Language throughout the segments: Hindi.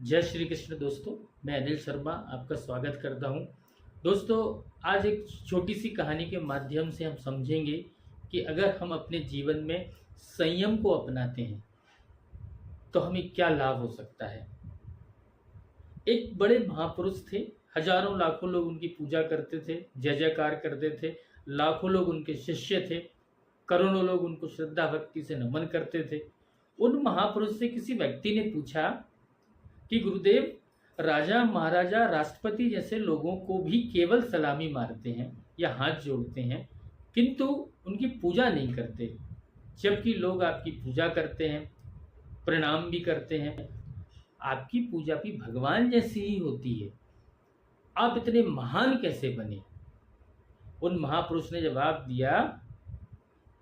जय श्री कृष्ण दोस्तों। मैं अनिल शर्मा आपका स्वागत करता हूं। दोस्तों, आज एक छोटी सी कहानी के माध्यम से हम समझेंगे कि अगर हम अपने जीवन में संयम को अपनाते हैं तो हमें क्या लाभ हो सकता है। एक बड़े महापुरुष थे, हजारों लाखों लोग उनकी पूजा करते थे, जय जयकार करते थे, लाखों लोग उनके शिष्य थे, करोड़ों लोग उनको श्रद्धा भक्ति से नमन करते थे। उन महापुरुष से किसी व्यक्ति ने पूछा कि गुरुदेव, राजा महाराजा राष्ट्रपति जैसे लोगों को भी केवल सलामी मारते हैं या हाथ जोड़ते हैं, किंतु उनकी पूजा नहीं करते, जबकि लोग आपकी पूजा करते हैं, प्रणाम भी करते हैं। आपकी पूजा भी भगवान जैसी ही होती है, आप इतने महान कैसे बने। उन महापुरुष ने जवाब दिया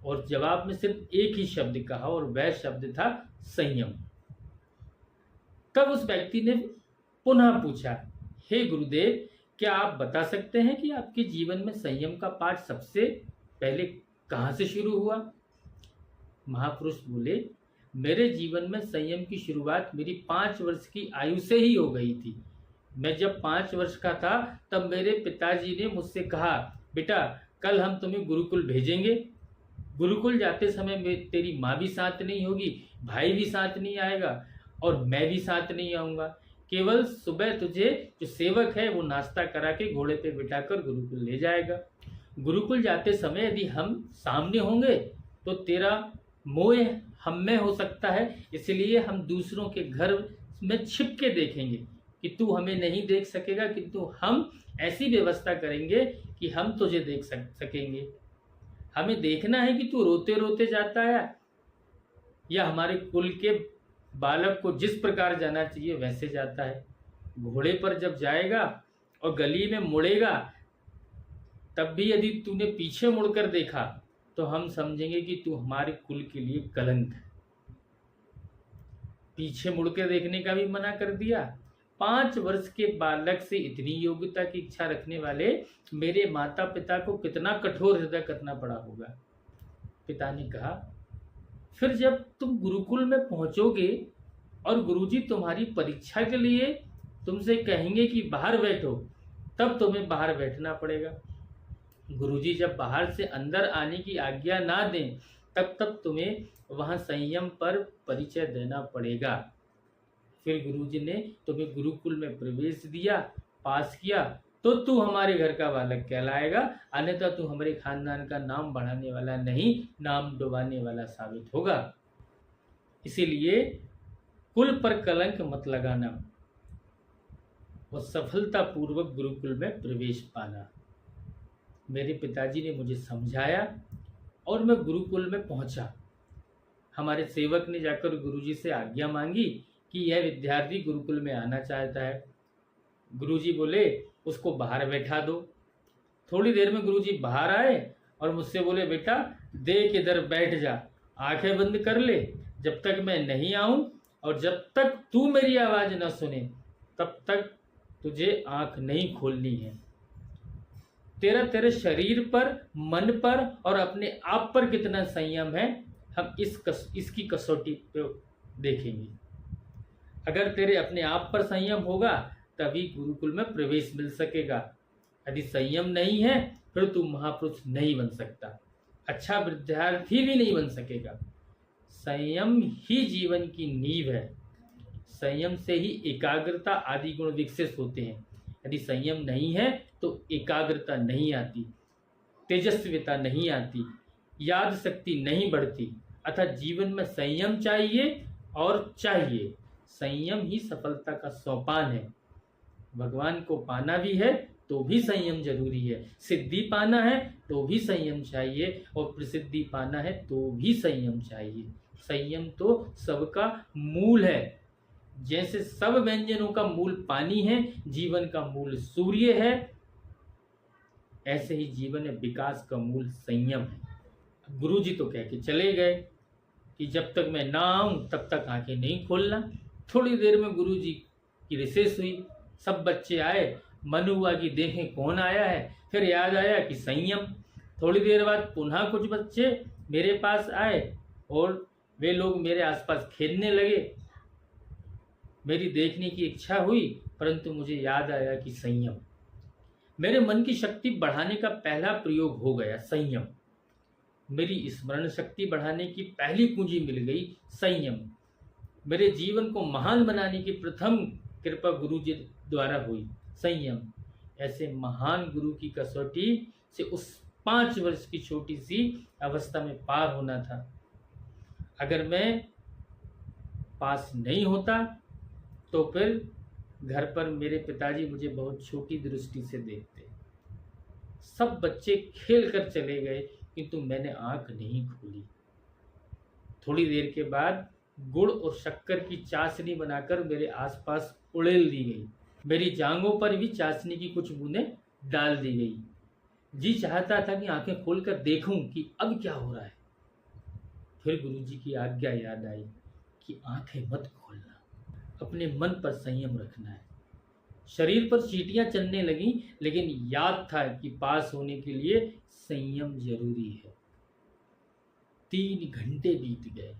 और जवाब में सिर्फ एक ही शब्द कहा और वह शब्द था संयम। तब उस व्यक्ति ने पुनः पूछा, हे गुरुदेव, क्या आप बता सकते हैं कि आपके जीवन में संयम का पाठ सबसे पहले कहाँ से शुरू हुआ। महापुरुष बोले, मेरे जीवन में संयम की शुरुआत मेरी 5 वर्ष की आयु से ही हो गई थी। मैं जब 5 वर्ष का था तब मेरे पिताजी ने मुझसे कहा, बेटा कल हम तुम्हें गुरुकुल भेजेंगे। गुरुकुल जाते समय तेरी माँ भी साथ नहीं होगी, भाई भी साथ नहीं आएगा और मैं भी साथ नहीं आऊँगा। केवल सुबह तुझे जो सेवक है वो नाश्ता करा के घोड़े पे बिठाकर गुरुकुल ले जाएगा। गुरुकुल जाते समय यदि हम सामने होंगे तो तेरा मोह हम में हो सकता है, इसलिए हम दूसरों के घर में छिप के देखेंगे कि तू हमें नहीं देख सकेगा, किंतु हम ऐसी व्यवस्था करेंगे कि हम तुझे देख सकेंगे। हमें देखना है कि तू रोते रोते जाता है या हमारे कुल के बालक को जिस प्रकार जाना चाहिए वैसे जाता है। घोड़े पर जब जाएगा और गली में मुड़ेगा तब भी यदि तूने पीछे मुड़कर देखा तो हम समझेंगे कि तू हमारे कुल के लिए कलंक है। पीछे मुड़कर देखने का भी मना कर दिया। 5 वर्ष के बालक से इतनी योग्यता की इच्छा रखने वाले मेरे माता पिता को कितना कठोर हृदय करना पड़ा होगा। पिता ने कहा, फिर जब तुम गुरुकुल में पहुंचोगे और गुरुजी तुम्हारी परीक्षा के लिए तुमसे कहेंगे कि बाहर बैठो, तब तुम्हें बाहर बैठना पड़ेगा। गुरुजी जब बाहर से अंदर आने की आज्ञा ना दें तब तुम्हें वहां संयम पर परिचय देना पड़ेगा। फिर गुरुजी ने तुम्हें गुरुकुल में प्रवेश दिया, पास किया तो तू हमारे घर का बालक कहलाएगा, अन्यथा तू हमारे खानदान का नाम बढ़ाने वाला नहीं, नाम डुबाने वाला साबित होगा। इसीलिए कुल पर कलंक मत लगाना और सफलतापूर्वक गुरुकुल में प्रवेश पाना। मेरे पिताजी ने मुझे समझाया और मैं गुरुकुल में पहुंचा। हमारे सेवक ने जाकर गुरुजी से आज्ञा मांगी कि यह विद्यार्थी गुरुकुल में आना चाहता है। गुरुजी बोले, उसको बाहर बैठा दो। थोड़ी देर में गुरुजी बाहर आए और मुझसे बोले, बेटा देख इधर बैठ जा, आंखें बंद कर ले, जब तक मैं नहीं आऊं और जब तक तू मेरी आवाज न सुने तब तक तुझे आंख नहीं खोलनी है। तेरे शरीर पर, मन पर और अपने आप पर कितना संयम है, हम इसकी कसौटी पे देखेंगे। अगर तेरे अपने आप पर संयम होगा तभी गुरुकुल में प्रवेश मिल सकेगा। यदि संयम नहीं है फिर तू महापुरुष नहीं बन सकता, अच्छा विद्यार्थी भी नहीं बन सकेगा। संयम ही जीवन की नींव है। संयम से ही एकाग्रता आदि गुण विकसित होते हैं। यदि संयम नहीं है तो एकाग्रता नहीं आती, तेजस्विता नहीं आती, याद शक्ति नहीं बढ़ती। अतः जीवन में संयम चाहिए और चाहिए। संयम ही सफलता का सोपान है। भगवान को पाना भी है तो भी संयम जरूरी है, सिद्धि पाना है तो भी संयम चाहिए और प्रसिद्धि पाना है तो भी संयम चाहिए। संयम तो सबका मूल है। जैसे सब व्यंजनों का मूल पानी है, जीवन का मूल सूर्य है, ऐसे ही जीवन में विकास का मूल संयम है। गुरुजी तो कह के चले गए कि जब तक मैं ना आऊं तब तक आंखें नहीं खोलना। थोड़ी देर में गुरुजी की रिसेस हुई, सब बच्चे आए, मन हुआ कि देखें कौन आया है, फिर याद आया कि संयम। थोड़ी देर बाद पुनः कुछ बच्चे मेरे पास आए और वे लोग मेरे आसपास खेलने लगे। मेरी देखने की इच्छा हुई, परंतु मुझे याद आया कि संयम, मेरे मन की शक्ति बढ़ाने का पहला प्रयोग हो गया, संयम। मेरी स्मरण शक्ति बढ़ाने की पहली पूंजी मिल गई, संयम। मेरे जीवन को महान बनाने की प्रथम कृपा गुरु जी द्वारा हुई, संयम। ऐसे महान गुरु की कसौटी से उस 5 वर्ष की छोटी सी अवस्था में पार होना था। अगर मैं पास नहीं होता तो फिर घर पर मेरे पिताजी मुझे बहुत छोटी दृष्टि से देखते। सब बच्चे खेल कर चले गए, किंतु मैंने आंख नहीं खोली। थोड़ी देर के बाद गुड़ और शक्कर की चाशनी बनाकर मेरे आसपास उड़ेल दी गई। मेरी जांघों पर भी चाशनी की कुछ बूंदें डाल दी गई। जी चाहता था कि आंखें खोलकर देखूं कि अब क्या हो रहा है। फिर गुरुजी की आज्ञा याद आई कि आंखें मत खोलना, अपने मन पर संयम रखना है। शरीर पर चींटियां चलने लगीं, लेकिन याद था कि पास होने के लिए संयम जरूरी है। 3 घंटे बीत गए,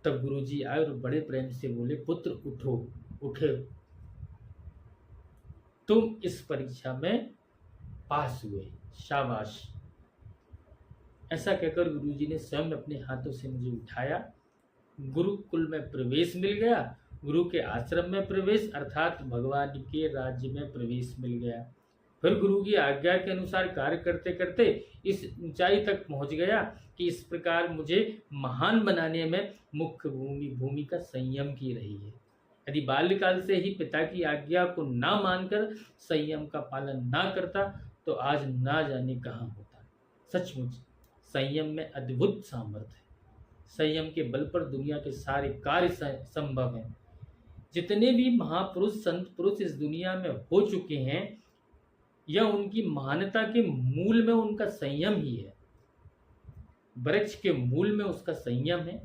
तब गुरुजी आए और बड़े प्रेम से बोले, पुत्र उठो, उठे, तुम इस परीक्षा में पास हुए, शाबाश। ऐसा कहकर गुरुजी ने स्वयं अपने हाथों से मुझे उठाया। गुरुकुल में प्रवेश मिल गया, गुरु के आश्रम में प्रवेश अर्थात भगवान के राज्य में प्रवेश मिल गया। फिर गुरु की आज्ञा के अनुसार कार्य करते करते इस ऊंचाई तक पहुंच गया कि इस प्रकार मुझे महान बनाने में मुख्य भूमिका संयम की रही है। यदि बाल्यकाल से ही पिता की आज्ञा को ना मानकर संयम का पालन ना करता तो आज ना जाने कहाँ होता। सचमुच संयम में अद्भुत सामर्थ्य है। संयम के बल पर दुनिया के सारे कार्य संभव हैं। जितने भी महापुरुष संत पुरुष इस दुनिया में हो चुके हैं, यह उनकी महानता के मूल में उनका संयम ही है। वृक्ष के मूल में उसका संयम है,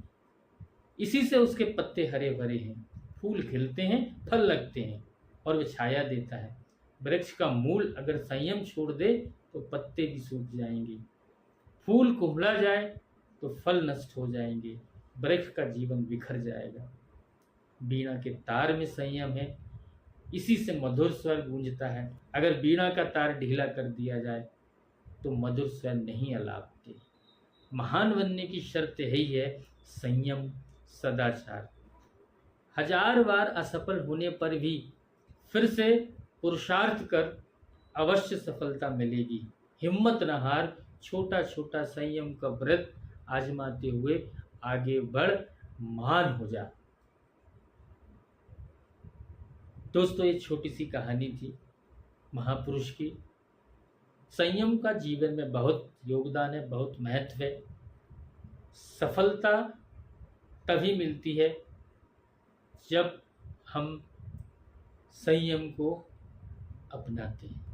इसी से उसके पत्ते हरे भरे हैं, फूल खिलते हैं, फल लगते हैं और वह छाया देता है। वृक्ष का मूल अगर संयम छोड़ दे तो पत्ते भी सूख जाएंगे, फूल कुम्हला जाए तो फल नष्ट हो जाएंगे, वृक्ष का जीवन बिखर जाएगा। बीणा के तार में संयम है, इसी से मधुर स्वर गूंजता है। अगर बीणा का तार ढीला कर दिया जाए तो मधुर स्वर नहीं अलापते। महान बनने की शर्त यही है, संयम, सदाचार। 1000 बार असफल होने पर भी फिर से पुरुषार्थ कर अवश्य सफलता मिलेगी। हिम्मत न हार, छोटा छोटा संयम का व्रत आजमाते हुए आगे बढ़, महान हो जा। दोस्तों, ये छोटी सी कहानी थी महापुरुष की। संयम का जीवन में बहुत योगदान है, बहुत महत्व है। सफलता तभी मिलती है जब हम संयम को अपनाते हैं।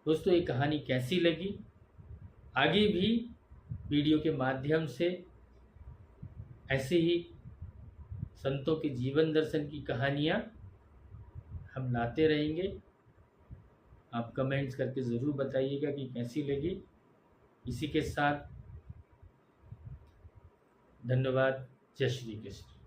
दोस्तों, ये कहानी कैसी लगी? आगे भी वीडियो के माध्यम से ऐसे ही संतों के जीवन दर्शन की कहानियाँ हम लाते रहेंगे। आप कमेंट्स करके ज़रूर बताइएगा कि कैसी लगी। इसी के साथ धन्यवाद। जय श्री कृष्ण।